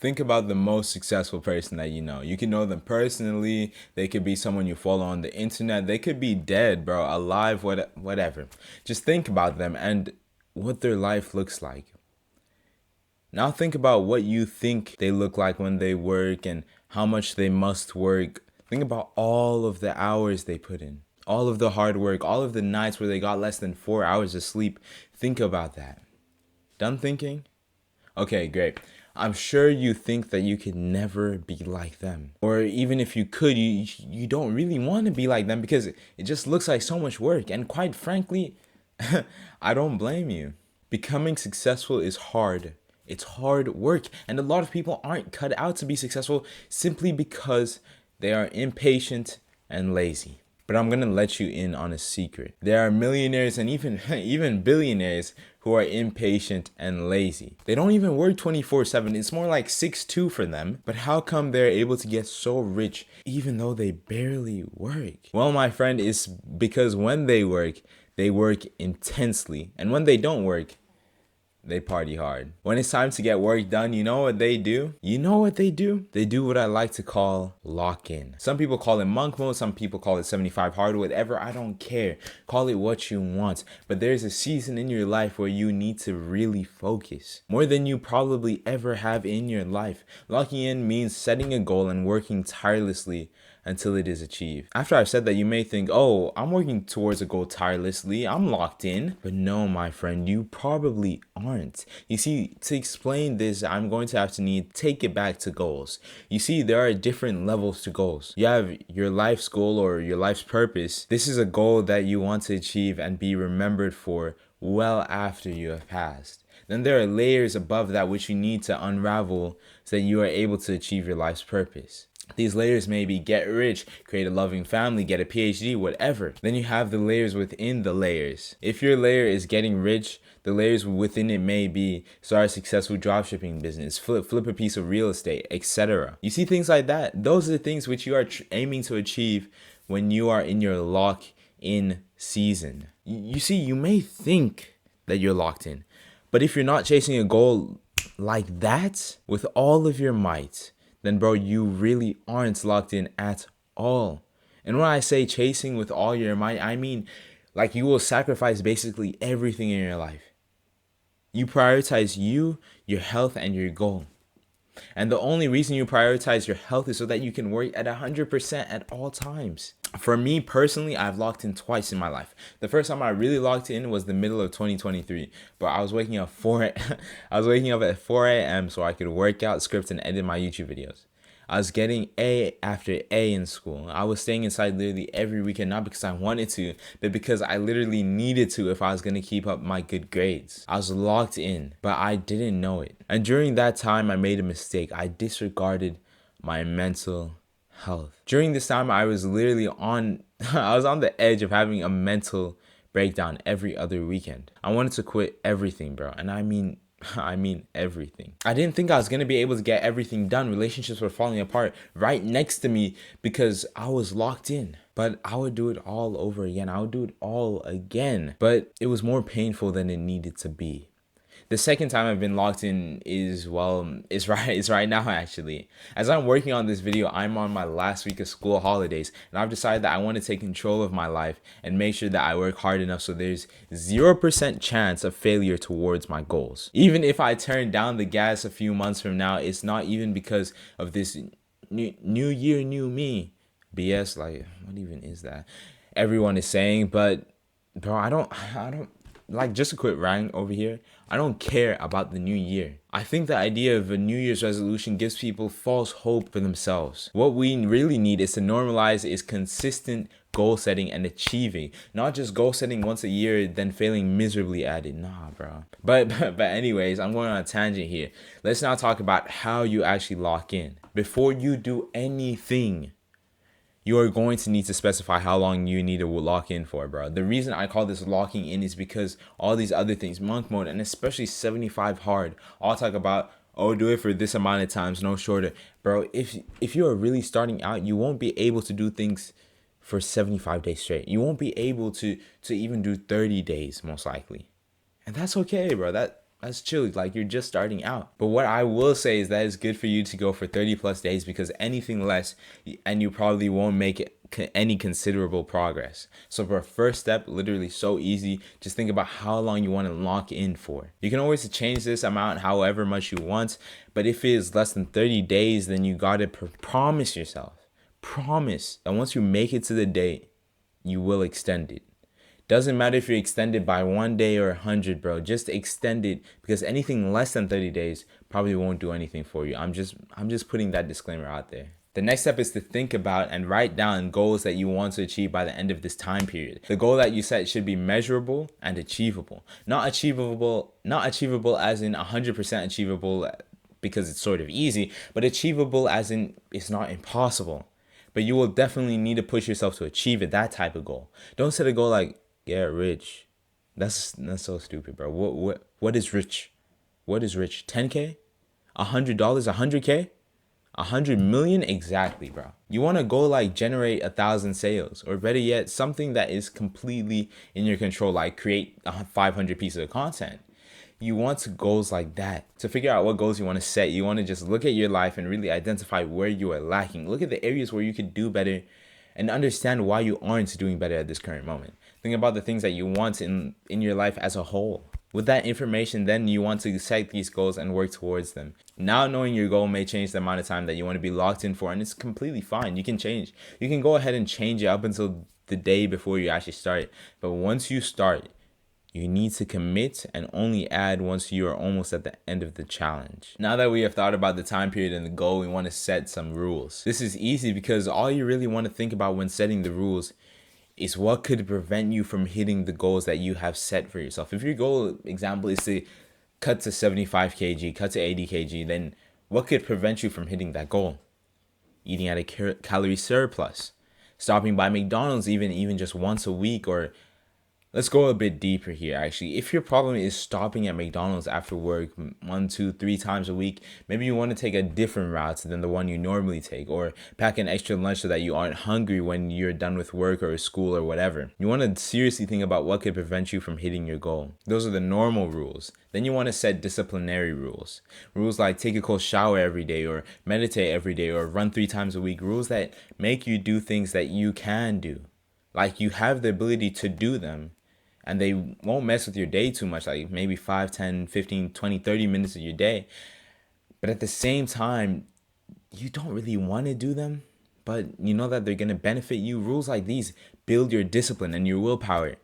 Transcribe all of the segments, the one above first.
Think about the most successful person that you know. You can know them personally. They could be someone you follow on the internet. They could be dead, bro, alive, whatever. Just think about them and what their life looks like. Now think about what you think they look like when they work and how much they must work. Think about all of the hours they put in, all of the hard work, all of the nights where they got less than 4 hours of sleep. Think about that. Done thinking? Okay, great. I'm sure you think that you could never be like them. Or even if you could, you don't really want to be like them because it just looks like so much work. And quite frankly, I don't blame you. Becoming successful is hard. It's hard work. And a lot of people aren't cut out to be successful simply because they are impatient and lazy. But I'm gonna let you in on a secret. There are millionaires and even even billionaires who are impatient and lazy. They don't even work 24/7. It's more like 6-2 for them. But how come they're able to get so rich even though they barely work? Well, my friend, it's because when they work intensely. And when they don't work, they party hard. When it's time to get work done, you know what they do? You know what they do? They do what I like to call lock in. Some people call it monk mode, some people call it 75 hard, whatever. I don't care. Call it what you want. But there's a season in your life where you need to really focus. More than you probably ever have in your life. Locking in means setting a goal and working tirelessly until it is achieved. After I've said that, you may think, oh, I'm working towards a goal tirelessly, I'm locked in. But no, my friend, you probably aren't. You see, to explain this, I'm going to have to need take it back to goals. You see, there are different levels to goals. You have your life's goal or your life's purpose. This is a goal that you want to achieve and be remembered for well after you have passed. Then there are layers above that which you need to unravel so that you are able to achieve your life's purpose. These layers may be get rich, create a loving family, get a PhD, whatever. Then you have the layers within the layers. If your layer is getting rich, the layers within it may be start a successful dropshipping business, flip a piece of real estate, etc. You see things like that? Those are the things which you are aiming to achieve when you are in your lock-in season. You see, you may think that you're locked in, but if you're not chasing a goal like that with all of your might, then bro, you really aren't locked in at all. And when I say chasing with all your might, I mean like you will sacrifice basically everything in your life. You prioritize you, your health, and your goal. And the only reason you prioritize your health is so that you can work at 100% at all times. For me personally, I've locked in twice in my life. The first time I really locked in was the middle of 2023. But I was waking up I was waking up at 4 a.m. so I could work out, script, and edit my YouTube videos. I was getting A after A in school. I was staying inside literally every weekend, not because I wanted to, but because I literally needed to if I was going to keep up my good grades. I was locked in, but I didn't know it. And during that time, I made a mistake. I disregarded my mental health. During this time, I was literally I was on the edge of having a mental breakdown every other weekend. I wanted to quit everything, bro. And I mean everything. I didn't think I was going to be able to get everything done. Relationships were falling apart right next to me because I was locked in. But I would do it all over again. I would do it all again. But it was more painful than it needed to be. The second time I've been locked in is, well, it's right now actually. As I'm working on this video, I'm on my last week of school holidays, and I've decided that I want to take control of my life and make sure that I work hard enough so there's 0% chance of failure towards my goals. Even if I turn down the gas a few months from now, it's not even because of this new year, new me BS. Like, what even is that? Everyone is saying, but bro, I don't like, just a quick rant over here. I don't care about the new year. I think the idea of a New Year's resolution gives people false hope for themselves. What we really need is to normalize is consistent goal setting and achieving, not just goal setting once a year then failing miserably at it. Nah, bro. But anyways, I'm going on a tangent here. Let's now talk about how you actually lock in. Before you do anything, you are going to need to specify how long you need to lock in for, bro. The reason I call this locking in is because all these other things, monk mode, and especially 75 hard, all talk about, oh, do it for this amount of times, no shorter. Bro, if you are really starting out, you won't be able to do things for 75 days straight. You won't be able to even do 30 days, most likely. And that's okay, bro. that's chill. Like, you're just starting out. But what I will say is that it's good for you to go for 30 plus days, because anything less and you probably won't make it any considerable progress. So for a first step, literally so easy, just think about how long you want to lock in for. You can always change this amount however much you want, but if it is less than 30 days, then you gotta promise yourself, promise that once you make it to the date, you will extend it. Doesn't matter if you extend it by 1 day or 100, bro. Just extend it, because anything less than 30 days probably won't do anything for you. I'm just putting that disclaimer out there. The next step is to think about and write down goals that you want to achieve by the end of this time period. The goal that you set should be measurable and achievable. Not achievable as in 100% achievable because it's sort of easy, but achievable as in it's not impossible. But you will definitely need to push yourself to achieve it, that type of goal. Don't set a goal like get rich. That's so stupid, bro. What is rich? What is rich? 10K? $100? 100K? 100 million? Exactly, bro. You want to go like generate 1,000 sales, or better yet, something that is completely in your control, like create 500 pieces of content. You want goals like that. To figure out what goals you want to set, you want to just look at your life and really identify where you are lacking. Look at the areas where you could do better and understand why you aren't doing better at this current moment. Think about the things that you want in your life as a whole. With that information, then you want to set these goals and work towards them. Now knowing your goal may change the amount of time that you want to be locked in for, and it's completely fine. You can change. You can go ahead and change it up until the day before you actually start. But once you start, you need to commit and only add once you are almost at the end of the challenge. Now that we have thought about the time period and the goal, we want to set some rules. This is easy because all you really want to think about when setting the rules is what could prevent you from hitting the goals that you have set for yourself. If your goal, example, is to cut to 75 kg, cut to 80 kg, then what could prevent you from hitting that goal? Eating at a calorie surplus, stopping by McDonald's even just once a week, or let's go a bit deeper here, actually. If your problem is stopping at McDonald's after work 1, 2, 3 times a week, maybe you want to take a different route than the one you normally take, or pack an extra lunch so that you aren't hungry when you're done with work or school or whatever. You want to seriously think about what could prevent you from hitting your goal. Those are the normal rules. Then you want to set disciplinary rules. Rules like take a cold shower every day, or meditate every day, or run 3 times a week. Rules that make you do things that you can do. Like you have the ability to do them, and they won't mess with your day too much, like maybe 5, 10, 15, 20, 30 minutes of your day. But at the same time, you don't really want to do them, but you know that they're going to benefit you. Rules like these build your discipline and your willpower.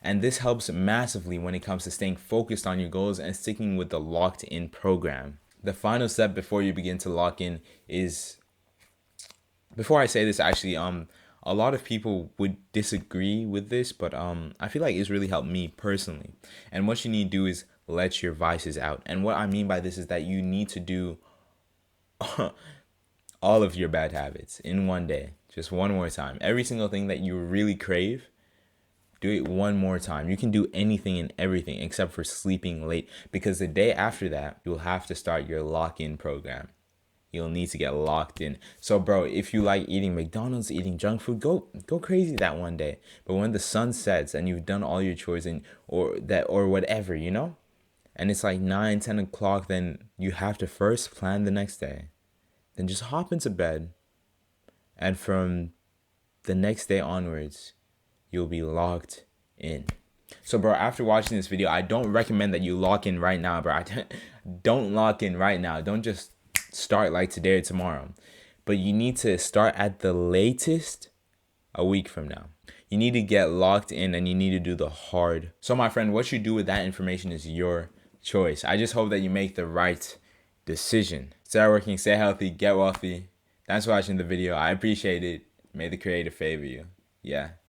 And this helps massively when it comes to staying focused on your goals and sticking with the locked in program. The final step before you begin to lock in is, before I say this, actually, a lot of people would disagree with this, but I feel like it's really helped me personally. And what you need to do is let your vices out. And what I mean by this is that you need to do all of your bad habits in one day, just one more time. Every single thing that you really crave, do it one more time. You can do anything and everything except for sleeping late, because the day after that, you'll have to start your lock-in program. You'll need to get locked in. So, bro, if you like eating McDonald's, eating junk food, go crazy that one day. But when the sun sets and you've done all your chores or whatever, and it's like 9, 10 o'clock, then you have to first plan the next day. Then just hop into bed. And from the next day onwards, you'll be locked in. So, bro, after watching this video, I don't recommend that you lock in right now, bro. Don't lock in right now. Don't just start like today or tomorrow, but you need to start at the latest a week from now. You need to get locked in and you need to do the hard. So my friend, what you do with that information is your choice. I just hope that you make the right decision. Start working, stay healthy, get wealthy. Thanks for watching the video. I appreciate it. May the creator favor you. Yeah.